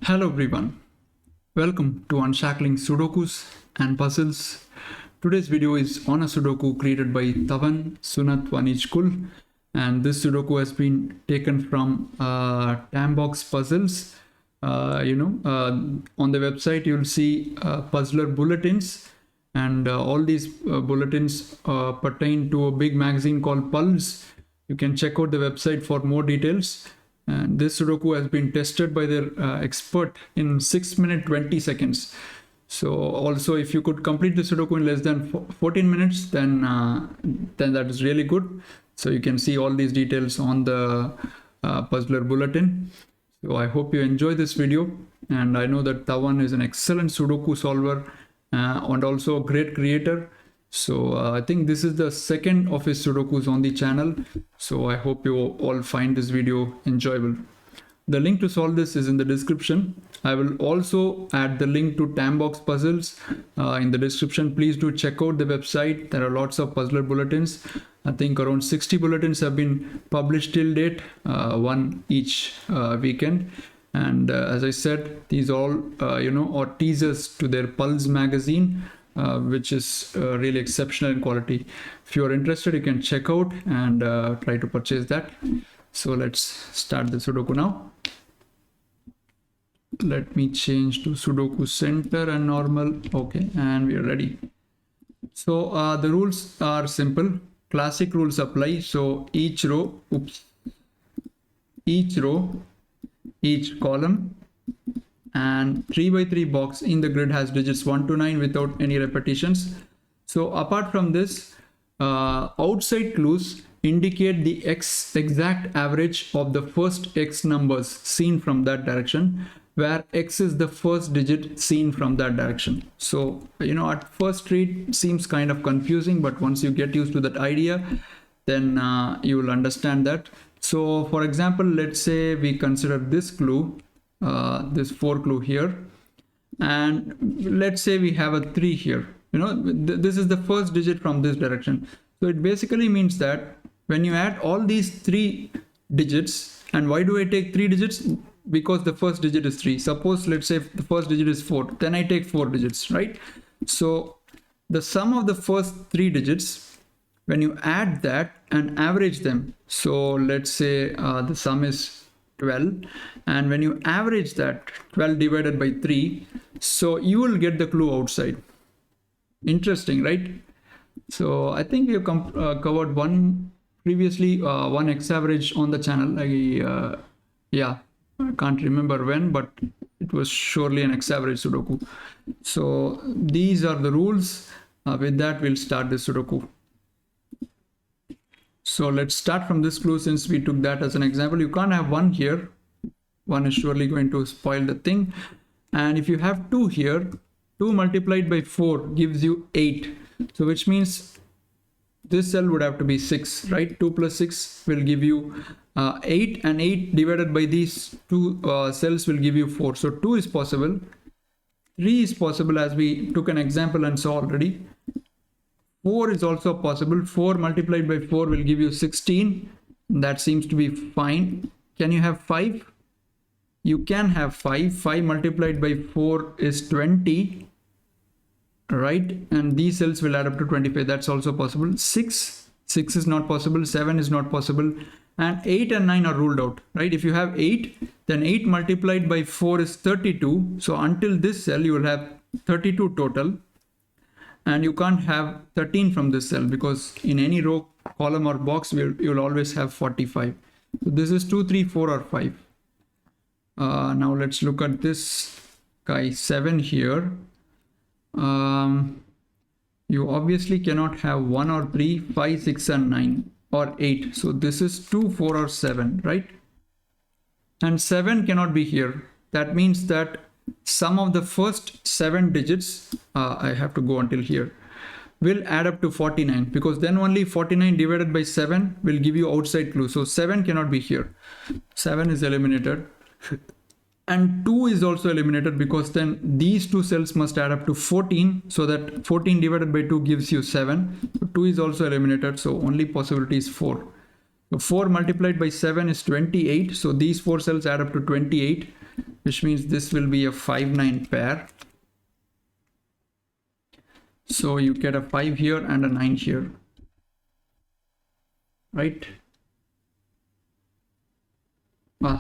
Hello everyone, welcome to Unshackling Sudokus and Puzzles. Today's video is on a Sudoku created by Tawan, Sunat, Vanijkul, and this Sudoku has been taken from Tambox puzzles. On the website you'll see puzzler bulletins, and all these bulletins pertain to a big magazine called Pulse. You can check out the website for more details. And this Sudoku has been tested by their expert in 6 minutes 20 seconds. So also, if you could complete the Sudoku in less than 14 minutes, then that is really good. So you can see all these details on the puzzler bulletin. So I hope you enjoy this video, and I know that Tawan is an excellent Sudoku solver and also a great creator. So I think this is the second of his Sudokus on the channel. So I hope you all find this video enjoyable. The link to solve this is in the description. I will also add the link to Tambox puzzles in the description. Please do check out the website. There are lots of puzzler bulletins. I think around 60 bulletins have been published till date, one each weekend. And as I said, these all are teasers to their Pulse magazine, which is really exceptional in quality. If you are interested, you can check out and try to purchase that. So let's start the Sudoku now. Let me change to Sudoku Center and normal. Okay, and we are ready. So the rules are simple. Classic rules apply. So each row, each column, and 3 by 3 box in the grid has digits 1 to 9 without any repetitions. So apart from this, outside clues indicate the exact average of the first X numbers seen from that direction, where X is the first digit seen from that direction. So at first read seems kind of confusing, but once you get used to that idea, then you will understand that. So for example, let's say we consider this clue, this 4 clue here, and let's say we have a 3 here. This is the first digit from this direction. So it basically means that when you add all these 3 digits, and why do I take 3 digits? Because the first digit is 3. Suppose let's say the first digit is 4, then I take 4 digits, right? So the sum of the first 3 digits, when you add that and average them, so let's say the sum is 12, and when you average that 12 divided by 3, so you will get the clue outside. Interesting, right? So I think we have covered one previously, one X-Average on the channel. I can't remember when, but it was surely an X-Average Sudoku. So these are the rules. With that, we'll start the Sudoku. So let's start from this clue, since we took that as an example. You can't have 1 here. 1 is surely going to spoil the thing. And if you have 2 here, 2 multiplied by 4 gives you 8. So which means this cell would have to be 6, right? 2 plus 6 will give you 8, and 8 divided by these 2 cells will give you 4. So 2 is possible. 3 is possible, as we took an example and saw already. 4 is also possible. 4 multiplied by 4 will give you 16. That seems to be fine. Can you have 5? You can have 5. 5 multiplied by 4 is 20. Right? And these cells will add up to 25. That's also possible. 6 is not possible. 7 is not possible. And 8 and 9 are ruled out. Right? If you have 8, then 8 multiplied by 4 is 32. So until this cell, you will have 32 total. And you can't have 13 from this cell, because in any row, column or box, you will always have 45. So this is 2, 3, 4 or 5. Now let's look at this guy 7 here. You obviously cannot have 1 or 3, 5, 6 and 9 or 8. So this is 2, 4 or 7, right? And 7 cannot be here. That means that sum of the first 7 digits, I have to go until here, will add up to 49, because then only 49 divided by 7 will give you outside clue. So 7 cannot be here. 7 is eliminated. And 2 is also eliminated, because then these 2 cells must add up to 14. So that 14 divided by 2 gives you 7. So 2 is also eliminated. So only possibility is 4. So 4 multiplied by 7 is 28. So these 4 cells add up to 28. which means this will be a 5-9 pair. So you get a 5 here and a 9 here, right?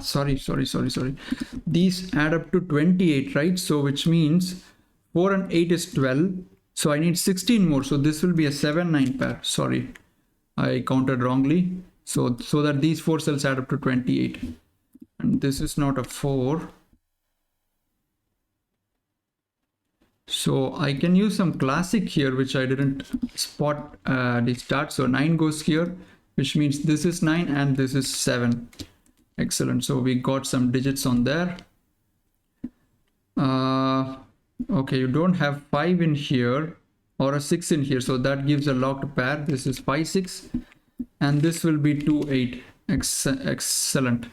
Sorry. These add up to 28, right? So which means 4 and 8 is 12. So I need 16 more. So this will be a 7-9 pair. Sorry, I counted wrongly. So that these 4 cells add up to 28. And this is not a 4. So I can use some classic here, which I didn't spot at the start. So 9 goes here, which means this is 9 and this is 7. Excellent. So we got some digits on there. Okay, you don't have 5 in here or a 6 in here. So that gives a locked pair. This is 5, 6. And this will be 2, 8. Excellent.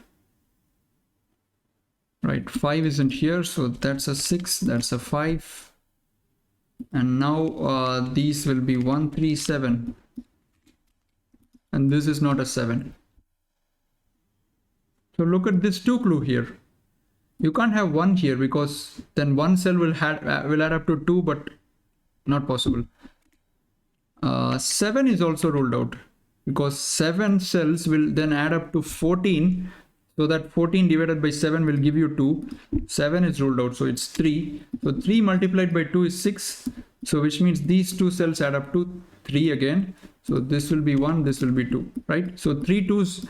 Right, 5 isn't here. So that's a 6. That's a 5. And now these will be 1, 3, 7. And this is not a 7. So look at this 2 clue here. You can't have 1 here because then one cell will add up to 2, but not possible. 7 is also ruled out because 7 cells will then add up to 14. So that 14 divided by 7 will give you 2. 7 is ruled out, so it's 3. So 3 multiplied by 2 is 6. So which means these 2 cells add up to 3 again. So this will be 1, this will be 2, right? So 3 2s,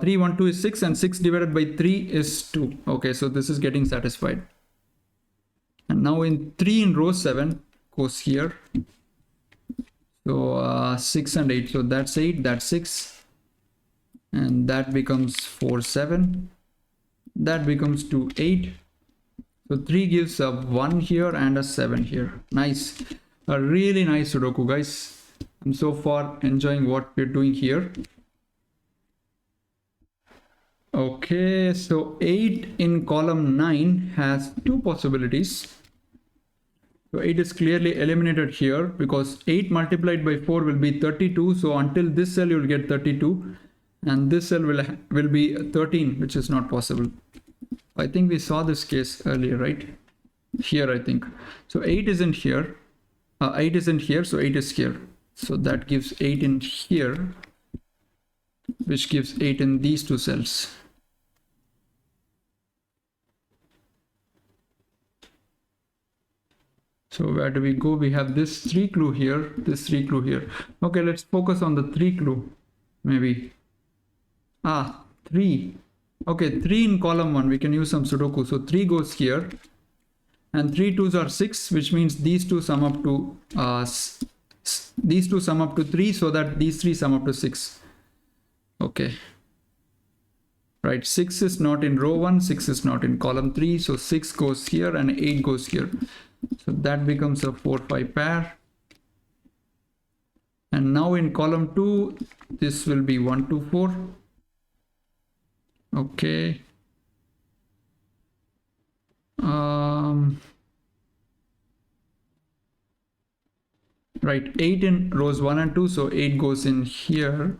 3, 1, 2 is 6, and 6 divided by 3 is 2. Okay, so this is getting satisfied. And now in 3 in row 7 goes here. So 6 and 8. So that's 8, that's 6. And that becomes 4, 7. That becomes 2, 8. So 3 gives a 1 here and a 7 here. Nice. A really nice Sudoku, guys. I'm so far enjoying what we're doing here. Okay, so 8 in column 9 has 2 possibilities. So 8 is clearly eliminated here because 8 multiplied by 4 will be 32. So until this cell, you'll get 32. And this cell will be 13, which is not possible. I think we saw this case earlier, right? Here, I think. So 8 isn't here. 8 isn't here, so 8 is here. So that gives 8 in here, which gives 8 in these 2 cells. So where do we go? We have this 3 clue here, this 3 clue here. Okay, let's focus on the 3 clue, maybe. 3. Okay, 3 in column 1, we can use some Sudoku. So 3 goes here, and 3 2s are 6, which means these 2 sum up to 3, so that these 3 sum up to 6. Okay. Right, 6 is not in row 1, 6 is not in column 3, so 6 goes here and 8 goes here. So that becomes a 4, 5 pair. And now in column 2, this will be 1, 2, 4. Okay. Right, 8 in rows 1 and 2, so 8 goes in here.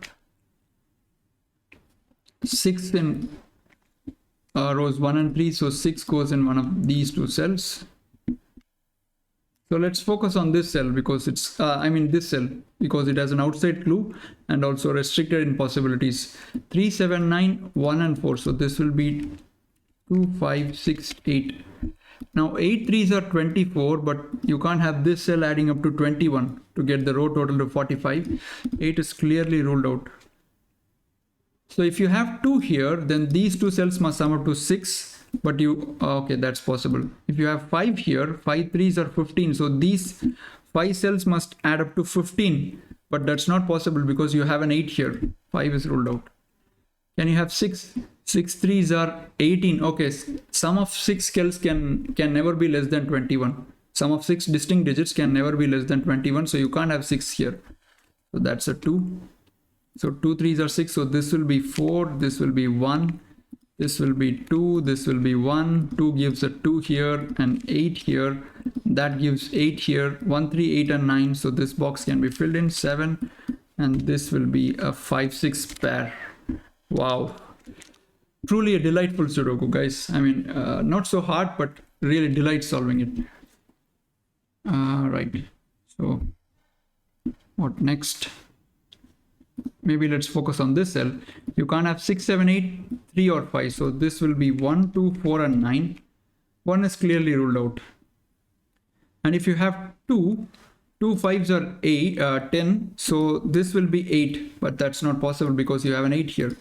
6 in rows 1 and 3, so 6 goes in one of these 2 cells. So let's focus on this cell because it's, this cell, because it has an outside clue and also restricted in possibilities. 3, 7, 9, 1 and 4. So this will be 2, 5, 6, 8. Now 8 3s are 24, but you can't have this cell adding up to 21 to get the row total to 45. 8 is clearly ruled out. So if you have 2 here, then these 2 cells must sum up to 6. But okay, that's possible. If you have 5 here, 5 3s are 15. So these 5 cells must add up to 15. But that's not possible because you have an 8 here. 5 is ruled out. Can you have 6? 6 3s are 18. Okay, sum of 6 cells can never be less than 21. Sum of 6 distinct digits can never be less than 21. So you can't have 6 here. So that's a 2. So 2 3s are 6. So this will be 4. This will be 1. This will be 2, this will be 1, 2 gives a 2 here and 8 here, that gives 8 here, 1, 3, 8 and 9, so this box can be filled in, 7, and this will be a 5, 6 pair. Wow. truly a delightful Sudoku, guys. I mean, not so hard, but really delights solving it. Right. So what next? Maybe let's focus on this cell. You can't have 6, 7, 8, 3 or 5. So this will be 1, 2, 4 and 9. 1 is clearly ruled out. And if you have 2 5s are 8, 10. So this will be 8, but that's not possible because you have an 8 here.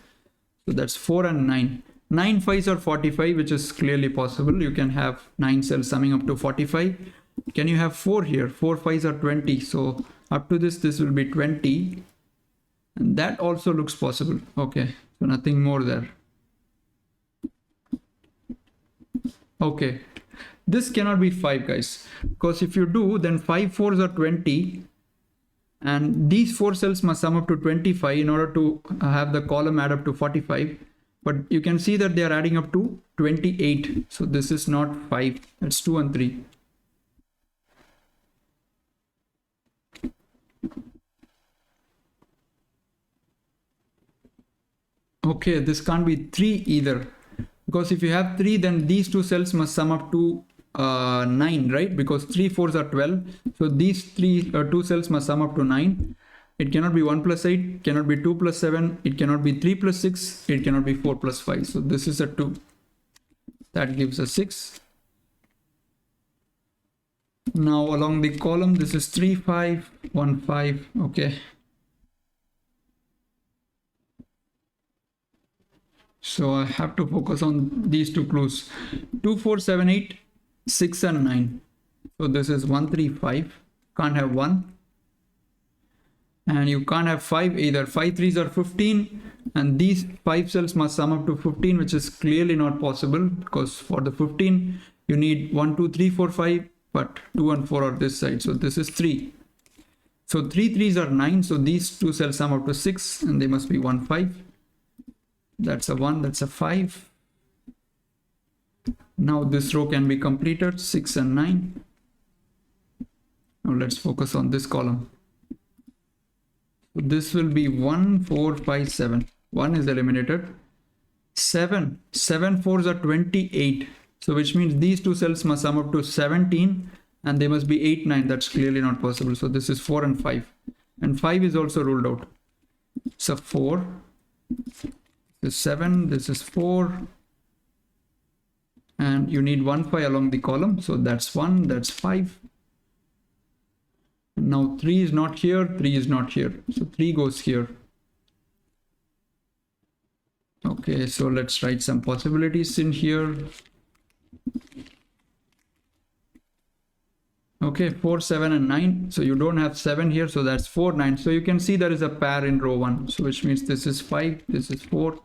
So that's 4 and 9. 9 5s are 45, which is clearly possible. You can have 9 cells summing up to 45. Can you have 4 here? 4 5s are 20. So up to this will be 20. And that also looks possible. Okay, so nothing more there. Okay, this cannot be 5, guys, because if you do, then 5 4s are 20. And these 4 cells must sum up to 25 in order to have the column add up to 45. But you can see that they are adding up to 28. So this is not 5, it's 2 and 3. Okay, this can't be 3 either, because if you have 3, then these 2 cells must sum up to 9, right? Because 3 4s are 12. So these 2 cells must sum up to 9. It cannot be 1 plus 8, cannot be 2 plus 7, it cannot be 3 plus 6, it cannot be 4 plus 5. So this is a 2. That gives a 6. Now along the column, this is 3 5 1 5. Okay. So I have to focus on these 2 clues. 2 4 7 8 6 and 9. So this is 1 3 5. Can't have 1. And you can't have 5 either. 5 3s are 15. And these 5 cells must sum up to 15, which is clearly not possible, because for the 15 you need 1 2 3 4 5, but 2 and 4 are this side. So this is 3. So 3 3s are 9. So these 2 cells sum up to 6, and they must be 1 5. That's a 1, that's a 5. Now this row can be completed, 6 and 9. Now let's focus on this column. So this will be 1 4 5 7. 1 is eliminated. 7 4s are 28. So which means these 2 cells must sum up to 17, and they must be 8 9. That's clearly not possible. So this is 4 and 5. And 5 is also ruled out. So 4. This is 7, this is 4, and you need 1 5 along the column, so that's 1, that's 5. Now 3 is not here, 3 is not here, so 3 goes here. Okay, so let's write some possibilities in here. Okay, 4 7 and 9. So you don't have 7 here, so that's 4 9. So you can see there is a pair in row 1, so which means this is 5, this is 4.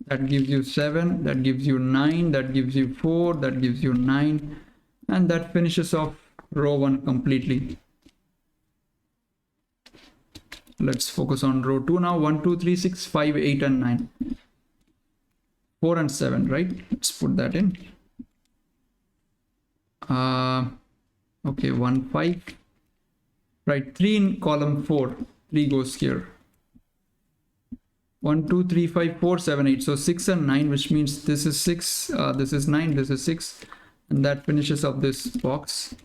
That gives you 7, that gives you 9, that gives you 4, that gives you 9, and that finishes off row 1 completely. Let's focus on row 2 now. 1 2 3 6 5 8 and 9. 4 and 7, right? Let's put that in. Okay, 1 5. Right, 3 in column 4. 3 goes here. 1 2 3 5 4 7 8. So 6 and 9, which means this is 6, this is 9, this is 6, and that finishes up this box.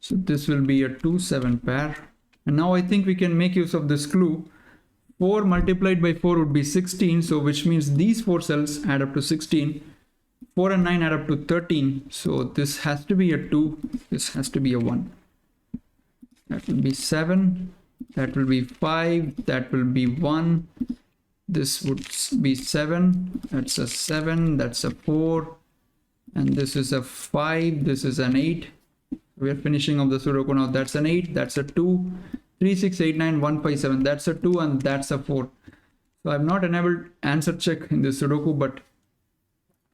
So this will be a 2 7 pair. And now I think we can make use of this clue. 4 multiplied by 4 would be 16. So which means these 4 cells add up to 16. 4 and 9 add up to 13. So this has to be a 2. This has to be a 1. That will be 7. That will be 5. That will be 1. This would be 7. That's a 7. That's a 4. And this is a 5. This is an 8. We are finishing off the Sudoku now. That's an 8. That's a 2. 3 6 8 9 1 5 7. That's a 2, and that's a 4. So I've not enabled answer check in this Sudoku, but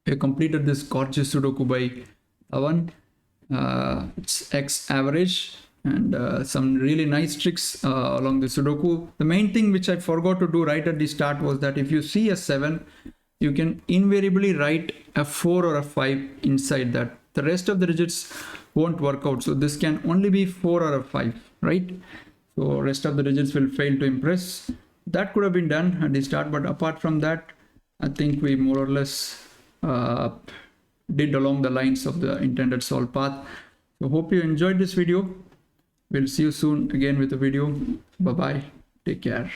we completed this gorgeous Sudoku by Tawan. It's X-Average, and some really nice tricks along the Sudoku. The main thing which I forgot to do right at the start was that if you see a 7, you can invariably write a 4 or a 5 inside that. The rest of the digits won't work out. So this can only be 4 or a 5, right? So rest of the digits will fail to impress. That could have been done at the start, but apart from that, I think we more or less did along the lines of the intended solve path. So hope you enjoyed this video. We'll see you soon again with a video. Bye bye. Take care.